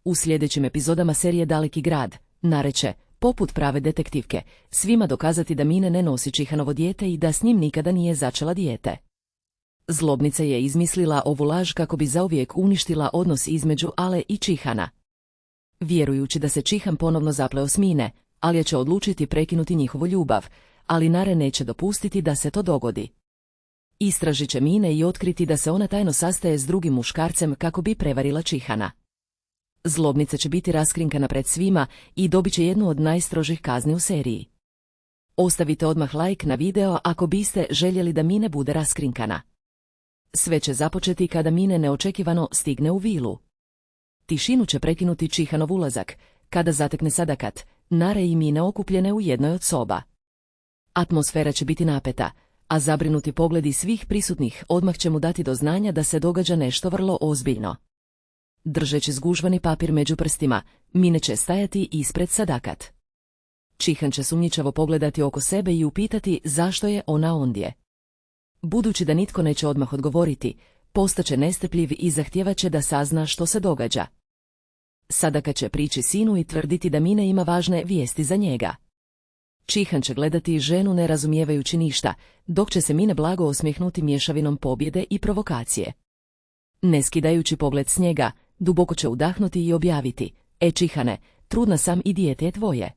U sljedećim epizodama serije Daleki grad, nareće, poput prave detektivke, svima dokazati da Mine ne nosi Čihanovo dijete i da s njim nikada nije začela dijete. Zlobnica je izmislila ovu laž kako bi zauvijek uništila odnos između Ale i Čihana. Vjerujući da se Čihan ponovno zapleo s Mine, Alja će odlučiti prekinuti njihovu ljubav, ali Nare neće dopustiti da se to dogodi. Istražit će Mine i otkriti da se ona tajno sastaje s drugim muškarcem kako bi prevarila Čihana. Zlobnica će biti raskrinkana pred svima i dobit će jednu od najstrožih kazni u seriji. Ostavite odmah like na video ako biste željeli da Mine bude raskrinkana. Sve će započeti kada Mine neočekivano stigne u vilu. Tišinu će prekinuti Čihanov ulazak, kada zatekne Sadakat, Nare i Mine okupljene u jednoj od soba. Atmosfera će biti napeta, a zabrinuti pogledi svih prisutnih odmah će mu dati do znanja da se događa nešto vrlo ozbiljno. Držeći zgužvani papir među prstima, Mine će stajati ispred Sadakat. Čihan će sumnjičavo pogledati oko sebe i upitati zašto je ona ondje. Budući da nitko neće odmah odgovoriti, postaće nestrpljiv i zahtijevaće da sazna što se događa. Sadakat će prići sinu i tvrditi da Mine ima važne vijesti za njega. Čihan će gledati ženu ne razumijevajući ništa, dok će se Mine blago osmijehnuti mješavinom pobjede i provokacije. Ne skidajući pogled s njega, duboko će udahnuti i objaviti: Čihane, trudna sam i dijete je tvoje.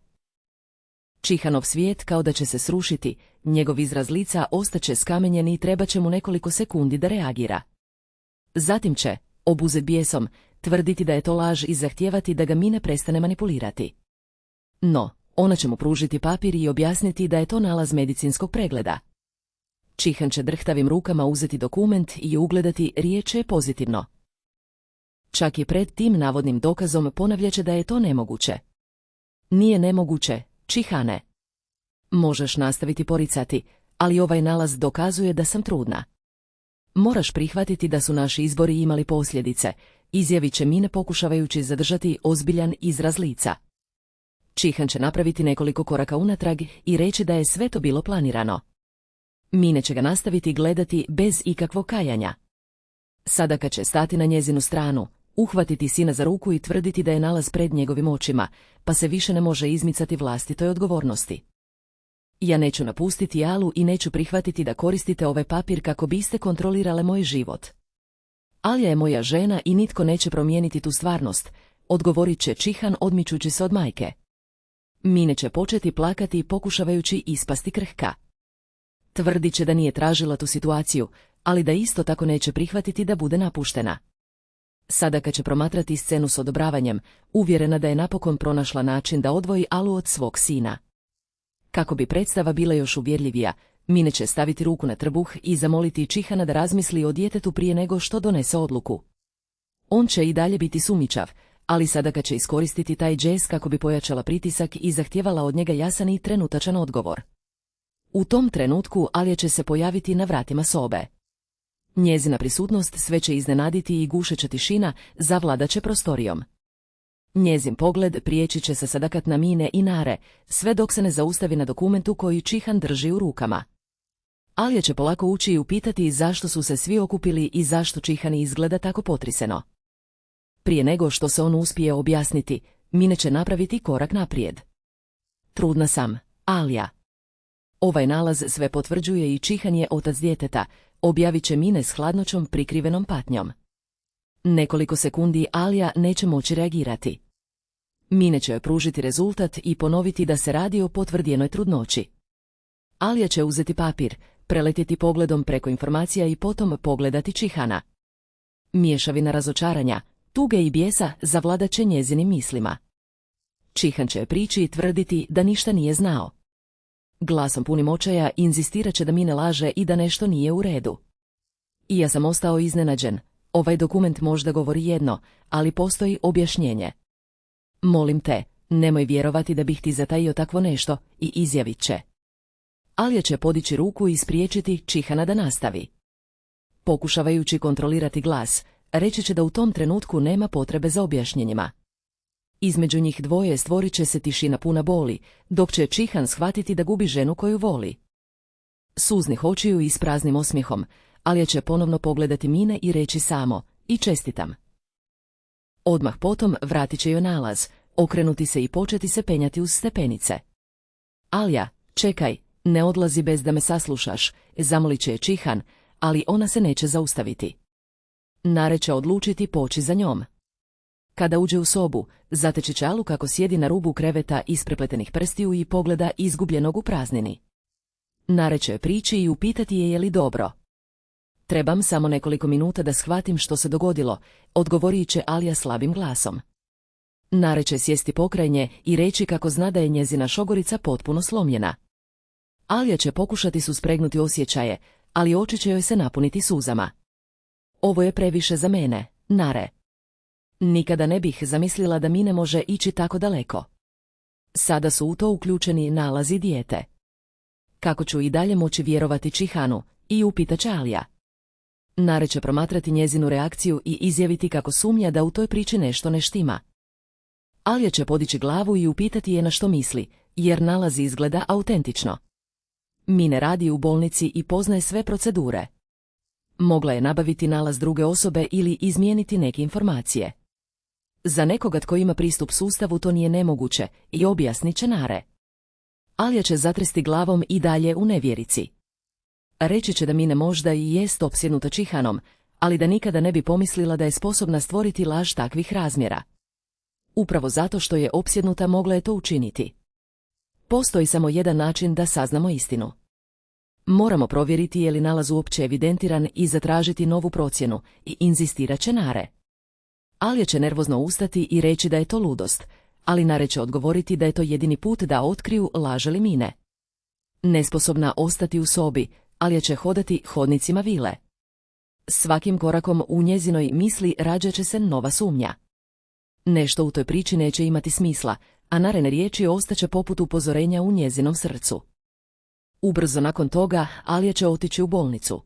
Čihanov svijet kao da će se srušiti, njegov izraz lica ostaće skamenjen i trebat će mu nekoliko sekundi da reagira. Zatim će, obuzet bijesom, tvrditi da je to laž i zahtijevati da ga Mine prestane manipulirati. No, ona će mu pružiti papir i objasniti da je to nalaz medicinskog pregleda. Čihan će drhtavim rukama uzeti dokument i ugledati riječi pozitivno. Čak i pred tim navodnim dokazom ponavljaće da je to nemoguće. Nije nemoguće, Čihane. Možeš nastaviti poricati, ali ovaj nalaz dokazuje da sam trudna. Moraš prihvatiti da su naši izbori imali posljedice, izjavit će Mine pokušavajući zadržati ozbiljan izraz lica. Čihan će napraviti nekoliko koraka unatrag i reći da je sve to bilo planirano. Mine će ga nastaviti gledati bez ikakvog kajanja. Sadakat će stati na njezinu stranu, uhvatiti sina za ruku i tvrditi da je nalaz pred njegovim očima, pa se više ne može izmicati vlastitoj odgovornosti. Ja neću napustiti Alu i neću prihvatiti da koristite ovaj papir kako biste kontrolirale moj život. Alja je moja žena i nitko neće promijeniti tu stvarnost, odgovorit će Čihan odmičući se od majke. Mine će početi plakati pokušavajući ispasti krhka. Tvrdit će da nije tražila tu situaciju, ali da isto tako neće prihvatiti da bude napuštena. Sadakat će promatrati scenu s odobravanjem, uvjerena da je napokon pronašla način da odvoji Alu od svog sina. Kako bi predstava bila još uvjerljivija, Mine će staviti ruku na trbuh i zamoliti Čihana da razmisli o djetetu prije nego što donese odluku. On će i dalje biti sumnjičav, ali Sadakat će iskoristiti taj džez kako bi pojačala pritisak i zahtijevala od njega jasan i trenutačan odgovor. U tom trenutku Alja će se pojaviti na vratima sobe. Njezina prisutnost sve će iznenaditi i gušeća tišina zavladat će prostorijom. Njezin pogled prijeći će se Sadakat na Mine i Nare, sve dok se ne zaustavi na dokumentu koji Čihan drži u rukama. Alja će polako ući i upitati zašto su se svi okupili i zašto Čihan izgleda tako potriseno. Prije nego što se on uspije objasniti, Mine će napraviti korak naprijed. Trudna sam, Alja. Ovaj nalaz sve potvrđuje i Čihan je otac djeteta, objavit će Mine s hladnoćom prikrivenom patnjom. Nekoliko sekundi Alja neće moći reagirati. Mine će joj pružiti rezultat i ponoviti da se radi o potvrđenoj trudnoći. Alja će uzeti papir, preletjeti pogledom preko informacija i potom pogledati Čihana. Mješavina razočaranja, tuge i bijesa zavladat će njezinim mislima. Čihan će joj prići i tvrditi da ništa nije znao. Glasom punim očaja inzistirat će da Mine laže i da nešto nije u redu. I ja sam ostao iznenađen. Ovaj dokument možda govori jedno, ali postoji objašnjenje. Molim te, nemoj vjerovati da bih ti zatajio takvo nešto, i izjavit će. Alja će podići ruku i spriječiti Čihana da nastavi. Pokušavajući kontrolirati glas, reći će da u tom trenutku nema potrebe za objašnjenjima. Između njih dvoje stvorit će se tišina puna boli, dok će Čihan shvatiti da gubi ženu koju voli. Suznih očiju i s praznim osmijehom, Alja će ponovno pogledati Mine i reći samo: i čestitam. Odmah potom vratit će joj nalaz, okrenuti se i početi se penjati uz stepenice. Alja, čekaj, ne odlazi bez da me saslušaš, zamolit će je Čihan, ali ona se neće zaustaviti. Nare će odlučiti poći za njom. Kada uđe u sobu, zateći će Alu kako sjedi na rubu kreveta isprepletenih prstiju i pogleda izgubljenog u praznini. Nare će joj prići i upitati je li dobro. Trebam samo nekoliko minuta da shvatim što se dogodilo, odgovorit će Alja slabim glasom. Nare će sjesti pokraj nje i reći kako zna da je njezina šogorica potpuno slomljena. Alja će pokušati suspregnuti osjećaje, ali oči će joj se napuniti suzama. Ovo je previše za mene, Nare. Nikada ne bih zamislila da Mine može ići tako daleko. Sada su u to uključeni nalazi dijete. Kako ću i dalje moći vjerovati Čihanu, i upitaće Alja. Nare će promatrati njezinu reakciju i izjaviti kako sumnja da u toj priči nešto ne štima. Alja će podići glavu i upitati je na što misli, jer nalaz izgleda autentično. Mine radi u bolnici i poznaje sve procedure. Mogla je nabaviti nalaz druge osobe ili izmijeniti neke informacije. Za nekoga tko ima pristup sustavu to nije nemoguće i objasnit će Nare. Alja će zatresti glavom i dalje u nevjerici. Reći će da Mine možda i jest opsjednuta Čihanom, ali da nikada ne bi pomislila da je sposobna stvoriti laž takvih razmjera. Upravo zato što je opsjednuta mogla je to učiniti. Postoji samo jedan način da saznamo istinu. Moramo provjeriti je li nalaz uopće evidentiran i zatražiti novu procjenu, i inzistirat će Nare. Alja će nervozno ustati i reći da je to ludost, ali Nare će odgovoriti da je to jedini put da otkriju laže li Mine. Nesposobna ostati u sobi, Alja će hodati hodnicima vile. Svakim korakom u njezinoj misli rađat će se nova sumnja. Nešto u toj priči neće imati smisla, a Narene riječi ostaće poput upozorenja u njezinom srcu. Ubrzo nakon toga Alja će otići u bolnicu.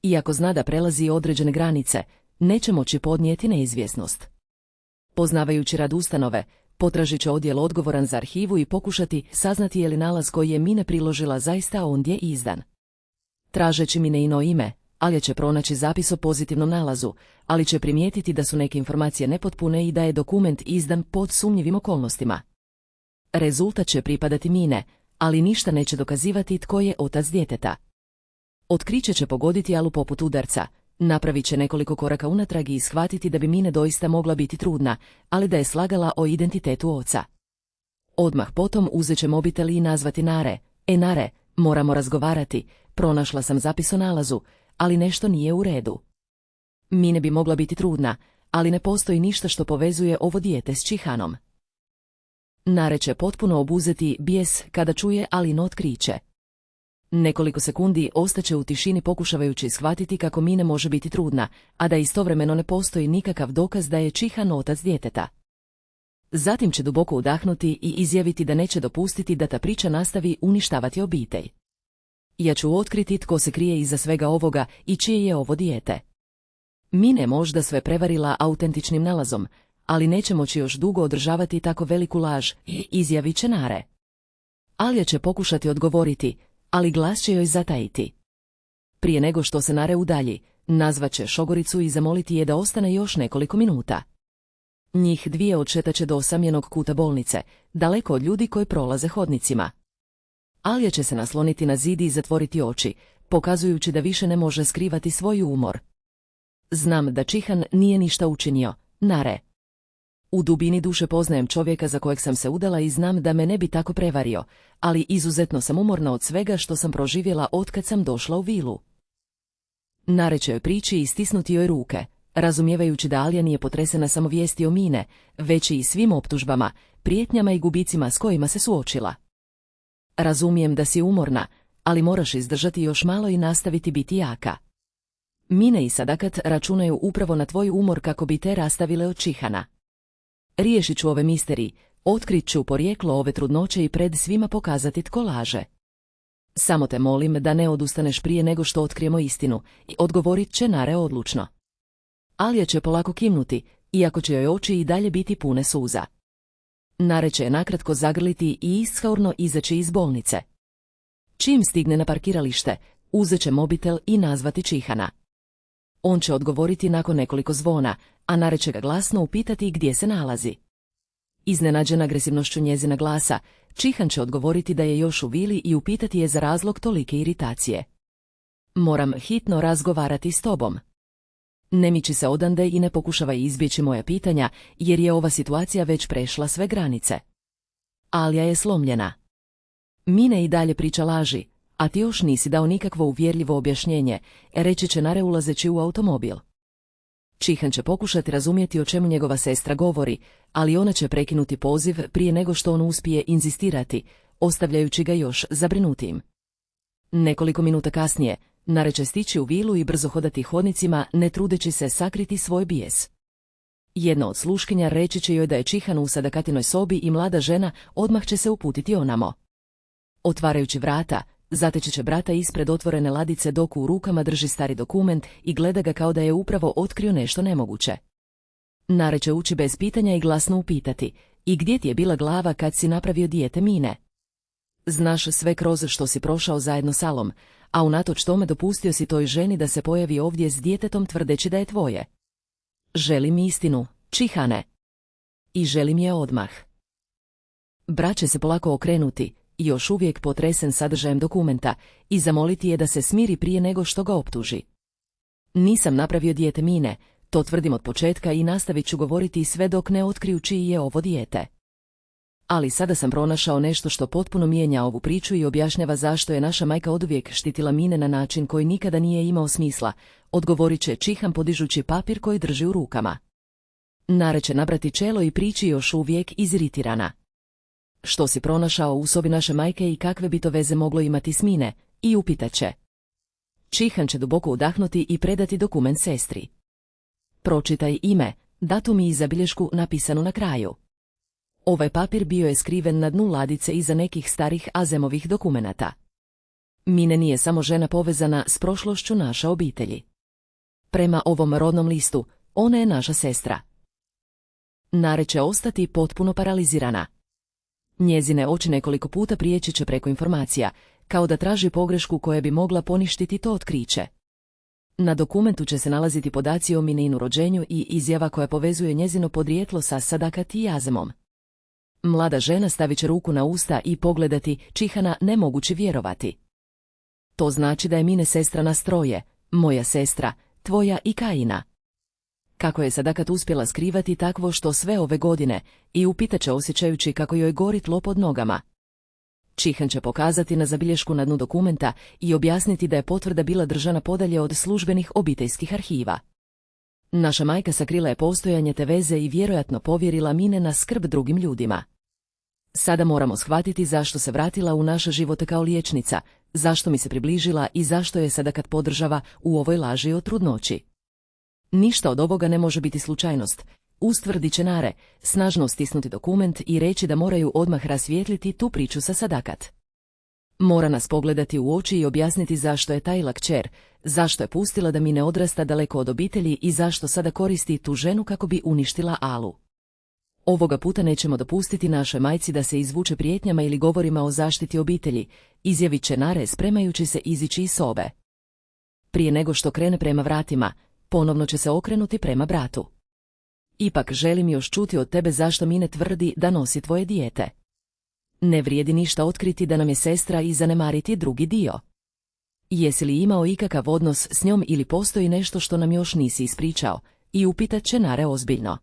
Iako zna da prelazi određene granice, neće moći podnijeti neizvjesnost. Poznavajući rad ustanove, potražit će odjel odgovoran za arhivu i pokušati saznati je li nalaz koji je Mine priložila zaista ondje izdan. Tražeći Mineino ime, Alja će pronaći zapis o pozitivnom nalazu, ali će primijetiti da su neke informacije nepotpune i da je dokument izdan pod sumnjivim okolnostima. Rezultat će pripadati Mine, ali ništa neće dokazivati tko je otac djeteta. Otkriće će pogoditi Alu poput udarca, napravit će nekoliko koraka unatrag i shvatiti da bi Mine doista mogla biti trudna, ali da je slagala o identitetu oca. Odmah potom uzet će mobitel i nazvati Nare. Nare, moramo razgovarati, pronašla sam zapis o nalazu, ali nešto nije u redu. Mine bi mogla biti trudna, ali ne postoji ništa što povezuje ovo dijete s Čihanom. Nare će potpuno obuzeti bijes kada čuje Alino otkriće. Nekoliko sekundi ostaće u tišini pokušavajući shvatiti kako Mine može biti trudna, a da istovremeno ne postoji nikakav dokaz da je Čihan otac djeteta. Zatim će duboko udahnuti i izjaviti da neće dopustiti da ta priča nastavi uništavati obitelj. Ja ću otkriti tko se krije iza svega ovoga i čije je ovo dijete. Mine možda sve prevarila autentičnim nalazom, ali neće moći još dugo održavati tako veliku laž, izjavit će Nare. Alja će pokušati odgovoriti, ali glas će joj zatajiti. Prije nego što se Nare udalji, nazvat će šogoricu i zamoliti je da ostane još nekoliko minuta. Njih dvije odšetaće do osamljenog kuta bolnice, daleko od ljudi koji prolaze hodnicima. Alja će se nasloniti na zid i zatvoriti oči, pokazujući da više ne može skrivati svoj umor. Znam da Čihan nije ništa učinio, Nare. U dubini duše poznajem čovjeka za kojeg sam se udala i znam da me ne bi tako prevario, ali izuzetno sam umorna od svega što sam proživjela otkad sam došla u vilu. Nare će joj prići i stisnuti joj ruke, razumijevajući da Alja nije potresena samo vijesti o Mine, već i svim optužbama, prijetnjama i gubicima s kojima se suočila. Razumijem da si umorna, ali moraš izdržati još malo i nastaviti biti jaka. Mine i Sadakat računaju upravo na tvoj umor kako bi te rastavile od Čihana. Riješit ću ove misteriji, otkrit ću porijeklo ove trudnoće i pred svima pokazati tko laže. Samo te molim da ne odustaneš prije nego što otkrijemo istinu, i odgovorit će Nare odlučno. Alja će polako kimnuti, iako će joj oči i dalje biti pune suza. Nare će je nakratko zagrliti i ishaurno izaći iz bolnice. Čim stigne na parkiralište, uzet će mobitel i nazvati Čihana. On će odgovoriti nakon nekoliko zvona, a nareće ga glasno upitati gdje se nalazi. Iznenađen agresivnošću njezina glasa, Čihan će odgovoriti da je još u vili i upitati je za razlog tolike iritacije. Moram hitno razgovarati s tobom. Ne miči se odande i ne pokušavaj izbjeći moja pitanja, jer je ova situacija već prešla sve granice. Alja je slomljena. Mine i dalje priča laži, a ti još nisi dao nikakvo uvjerljivo objašnjenje, reći će Nare ulazeći u automobil. Čihan će pokušati razumjeti o čemu njegova sestra govori, ali ona će prekinuti poziv prije nego što on uspije inzistirati, ostavljajući ga još zabrinutim. Nekoliko minuta kasnije, Nare će stići u vilu i brzo hodati hodnicima, ne trudeći se sakriti svoj bijes. Jedna od sluškinja reći će joj da je Čihan u Sadakatinoj sobi i mlada žena odmah će se uputiti onamo. Otvarajući vrata, zateći će brata ispred otvorene ladice dok u rukama drži stari dokument i gleda ga kao da je upravo otkrio nešto nemoguće. Nare će ući bez pitanja i glasno upitati: i gdje ti je bila glava kad si napravio dijete Mine? Znaš sve kroz što si prošao zajedno s Alom, a unatoč tome dopustio si toj ženi da se pojavi ovdje s djetetom tvrdeći da je tvoje. Želim istinu, Čihane. I želim je odmah. Brat će se polako okrenuti, još uvijek potresen sadržajem dokumenta, i zamoliti je da se smiri prije nego što ga optuži. Nisam napravio dijete Mine, to tvrdim od početka i nastavit ću govoriti sve dok ne otkriju čiji je ovo dijete. Ali sada sam pronašao nešto što potpuno mijenja ovu priču i objašnjava zašto je naša majka oduvijek štitila Mine na način koji nikada nije imao smisla, odgovorit će Čihan podižući papir koji drži u rukama. Nare će nabrati čelo i prići još uvijek iziritirana. Što si pronašao u sobi naše majke i kakve bi to veze moglo imati s Mine, i upitat će. Čihan će duboko udahnuti i predati dokument sestri. Pročitaj ime, datum i zabilješku napisanu na kraju. Ovaj papir bio je skriven na dnu ladice iza nekih starih Azemovih dokumenata. Mine nije samo žena povezana s prošlošću naše obitelji. Prema ovom rodnom listu, ona je naša sestra. Nare će ostati potpuno paralizirana. Njezine oči nekoliko puta prijeći će preko informacija, kao da traži pogrešku koja bi mogla poništiti to otkriće. Na dokumentu će se nalaziti podaci o Mininu rođenju i izjava koja povezuje njezino podrijetlo sa Sadakat i Azemom. Mlada žena stavit će ruku na usta i pogledati Čihana ne mogući vjerovati. To znači da je Mine sestra nas troje, moja sestra, tvoja i Kaina. Kako je Sadakat uspjela skrivati takvo što sve ove godine, i upitaće osjećajući kako joj gori tlo pod nogama. Čihan će pokazati na zabilješku na dnu dokumenta i objasniti da je potvrda bila držana podalje od službenih obiteljskih arhiva. Naša majka sakrila je postojanje te veze i vjerojatno povjerila Mine na skrb drugim ljudima. Sada moramo shvatiti zašto se vratila u naše živote kao liječnica, zašto mi se približila i zašto je Sadakat podržava u ovoj laži o trudnoći. Ništa od ovoga ne može biti slučajnost, ustvrdit će Nare, snažno stisnuti dokument i reći da moraju odmah rasvijetliti tu priču sa Sadakat. Mora nas pogledati u oči i objasniti zašto je tajila kćer, zašto je pustila da Mine odrasta daleko od obitelji i zašto sada koristi tu ženu kako bi uništila Alu. Ovoga puta nećemo dopustiti našoj majci da se izvuče prijetnjama ili govorima o zaštiti obitelji, izjavit će Nare spremajući se izići iz sobe. Prije nego što krene prema vratima, ponovno će se okrenuti prema bratu. Ipak želim još čuti od tebe zašto Mine tvrdi da nosi tvoje dijete. Ne vrijedi ništa otkriti da nam je sestra i zanemariti drugi dio. Jesi li imao ikakav odnos s njom ili postoji nešto što nam još nisi ispričao, i upitat će Nare ozbiljno.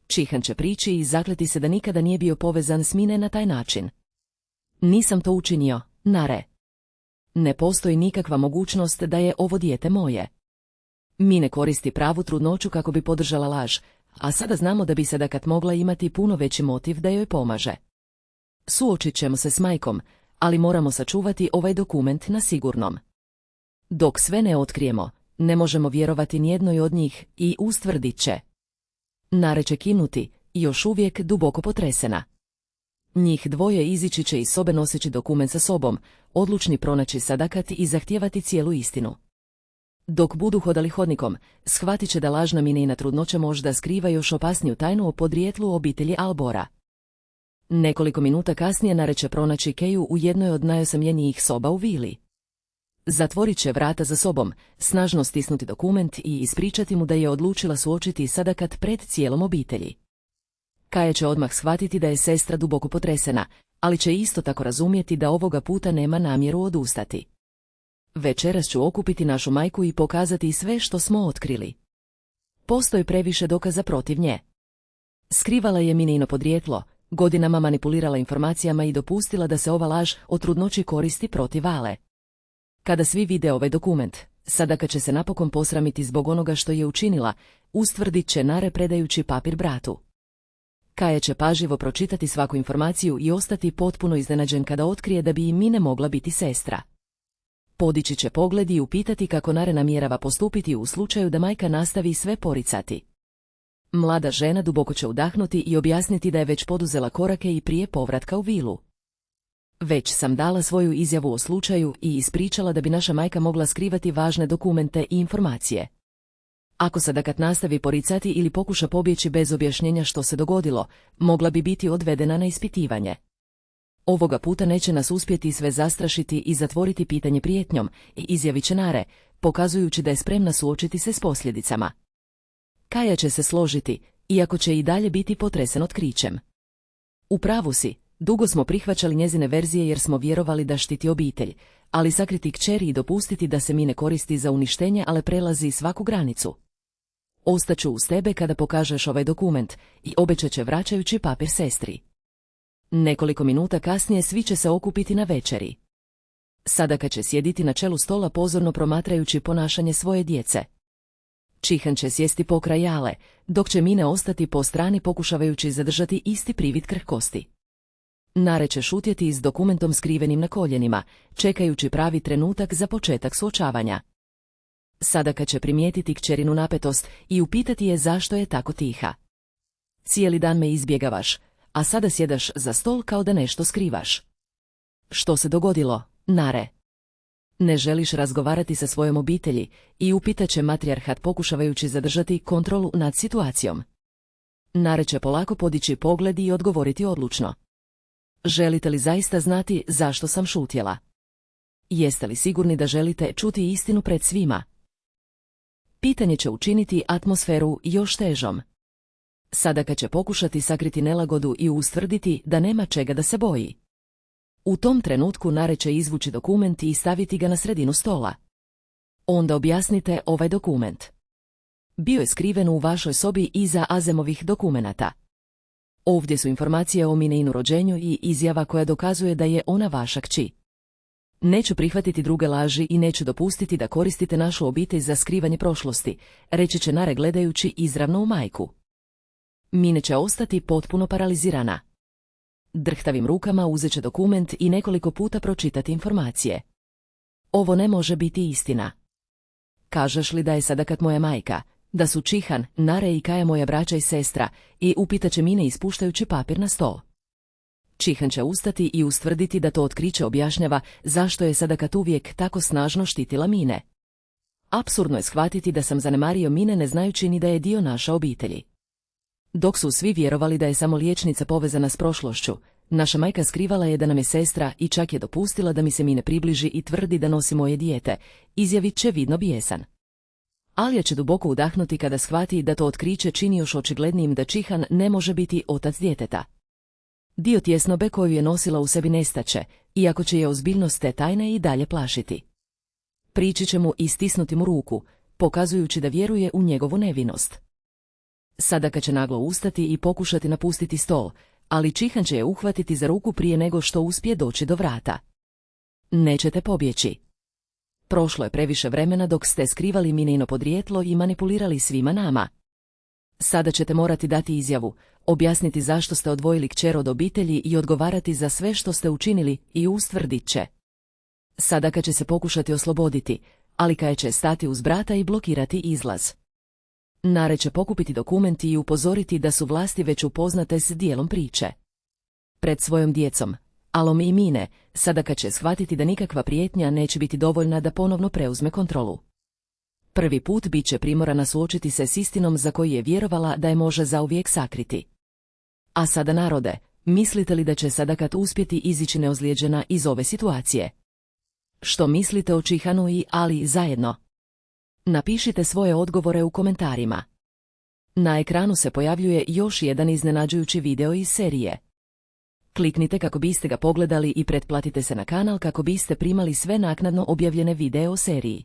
Čihan će prići i zakleti se da nikada nije bio povezan s Mine na taj način. Nisam to učinio, Nare. Ne postoji nikakva mogućnost da je ovo dijete moje. Mine koristi pravu trudnoću kako bi podržala laž, a sada znamo da bi Sadakat mogla imati puno veći motiv da joj pomaže. Suočit ćemo se s majkom, ali moramo sačuvati ovaj dokument na sigurnom. Dok sve ne otkrijemo, ne možemo vjerovati nijednoj od njih i ustvrdit će. Nare će kinuti, još uvijek duboko potresena. Njih dvoje izići će iz sobe noseći dokument sa sobom, odlučni pronaći Sadakat i zahtijevati cijelu istinu. Dok budu hodali hodnikom, shvatit će da lažna Minina trudnoća možda skriva još opasniju tajnu o podrijetlu obitelji Albora. Nekoliko minuta kasnije Nare će pronaći Keju u jednoj od najosamljenijih soba u vili. Zatvorit će vrata za sobom, snažno stisnuti dokument i ispričati mu da je odlučila suočiti Sadakat pred cijelom obitelji. Kaja će odmah shvatiti da je sestra duboko potresena, ali će isto tako razumjeti da ovoga puta nema namjeru odustati. Večeras ću okupiti našu majku i pokazati sve što smo otkrili. Postoji previše dokaza protiv nje. Skrivala je Minino podrijetlo, godinama manipulirala informacijama i dopustila da se ova laž o trudnoći koristi protiv Ale. Kada svi vide ovaj dokument, Sadaka će se napokon posramiti zbog onoga što je učinila, ustvrdit će Nare predajući papir bratu. Kaja će pažljivo pročitati svaku informaciju i ostati potpuno iznenađen kada otkrije da bi i Mine mogla biti sestra. Podići će pogled i upitati kako Nare namjerava postupiti u slučaju da majka nastavi sve poricati. Mlada žena duboko će udahnuti i objasniti da je već poduzela korake i prije povratka u vilu. Već sam dala svoju izjavu o slučaju i ispričala da bi naša majka mogla skrivati važne dokumente i informacije. Ako Sadakat nastavi poricati ili pokuša pobjeći bez objašnjenja što se dogodilo, mogla bi biti odvedena na ispitivanje. Ovoga puta neće nas uspjeti sve zastrašiti i zatvoriti pitanje prijetnjom, i izjavit će Nare, pokazujući da je spremna suočiti se s posljedicama. Kaja će se složiti, iako će i dalje biti potresen otkrićem. U pravu si, dugo smo prihvaćali njezine verzije jer smo vjerovali da štiti obitelj, ali sakriti kćeri i dopustiti da se Mine koristi za uništenje, ale prelazi svaku granicu. Ostaću uz tebe kada pokažeš ovaj dokument, i obećat će vraćajući papir sestri. Nekoliko minuta kasnije svi će se okupiti na večeri. Sadaka će sjediti na čelu stola pozorno promatrajući ponašanje svoje djece. Čihan će sjesti pokraj Ale, dok će Mine ostati po strani pokušavajući zadržati isti privid krhkosti. Nare će šutjeti s dokumentom skrivenim na koljenima, čekajući pravi trenutak za početak suočavanja. Sadaka će primijetiti kćerinu napetost i upitati je zašto je tako tiha. Cijeli dan me izbjegavaš, a sada sjedaš za stol kao da nešto skrivaš. Što se dogodilo, Nare? Ne želiš razgovarati sa svojom obitelji, i upitat će matrijarhat pokušavajući zadržati kontrolu nad situacijom. Nare će polako podići pogled i odgovoriti odlučno. Želite li zaista znati zašto sam šutjela? Jeste li sigurni da želite čuti istinu pred svima? Pitanje će učiniti atmosferu još težom. Sadaka će pokušati sakriti nelagodu i ustvrditi da nema čega da se boji. U tom trenutku Nare će izvući dokument i staviti ga na sredinu stola. Onda objasnite ovaj dokument. Bio je skriven u vašoj sobi iza Azemovih dokumenata. Ovdje su informacije o Mineinu rođenju i izjava koja dokazuje da je ona vaša kći. Neću prihvatiti druge laži i neću dopustiti da koristite našu obitelj za skrivanje prošlosti, reći će Nare gledajući izravno u majku. Mine će ostati potpuno paralizirana. Drhtavim rukama uzet će dokument i nekoliko puta pročitati informacije. Ovo ne može biti istina. Kažeš li da je Sadakat moja majka, da su Čihan, Nare i Kaja moja braća i sestra, i upitat će Mine ispuštajući papir na stol. Čihan će ustati i ustvrditi da to otkriće objašnjava zašto je Sadakat uvijek tako snažno štitila Mine. Apsurdno je shvatiti da sam zanemario Mine ne znajući ni da je dio naše obitelji. Dok su svi vjerovali da je samo liječnica povezana s prošlošću, naša majka skrivala je da nam je sestra i čak je dopustila da mi se Mine približi i tvrdi da nosi moje dijete, izjavit će vidno bijesan. Alija će duboko udahnuti kada shvati da to otkriće čini još očiglednijim da Čihan ne može biti otac djeteta. Dio tjesnobe koju je nosila u sebi nestaće, iako će je ozbiljnost te tajne i dalje plašiti. Prići će mu i stisnuti mu ruku, pokazujući da vjeruje u njegovu nevinost. Sadaka će naglo ustati i pokušati napustiti stol, ali Čihan će je uhvatiti za ruku prije nego što uspije doći do vrata. Nećete pobjeći. Prošlo je previše vremena dok ste skrivali Mineino podrijetlo i manipulirali svima nama. Sada ćete morati dati izjavu, objasniti zašto ste odvojili kćer od obitelji i odgovarati za sve što ste učinili, i ustvrdit će. Sadaka će se pokušati osloboditi, ali Kaja će stati uz brata i blokirati izlaz. Nare će pokupiti dokumenti i upozoriti da su vlasti već upoznate s dijelom priče. Pred svojom djecom, Alom i Mine, Sadaka će shvatiti da nikakva prijetnja neće biti dovoljna da ponovno preuzme kontrolu. Prvi put bit će primorana suočiti se s istinom za koju je vjerovala da je može zauvijek sakriti. A sada narode, mislite li da će Sadakat uspjeti izići neozlijeđena iz ove situacije? Što mislite o Čihanu i Ali zajedno? Napišite svoje odgovore u komentarima. Na ekranu se pojavljuje još jedan iznenađujući video iz serije. Kliknite kako biste ga pogledali i pretplatite se na kanal kako biste primali sve naknadno objavljene videe o seriji.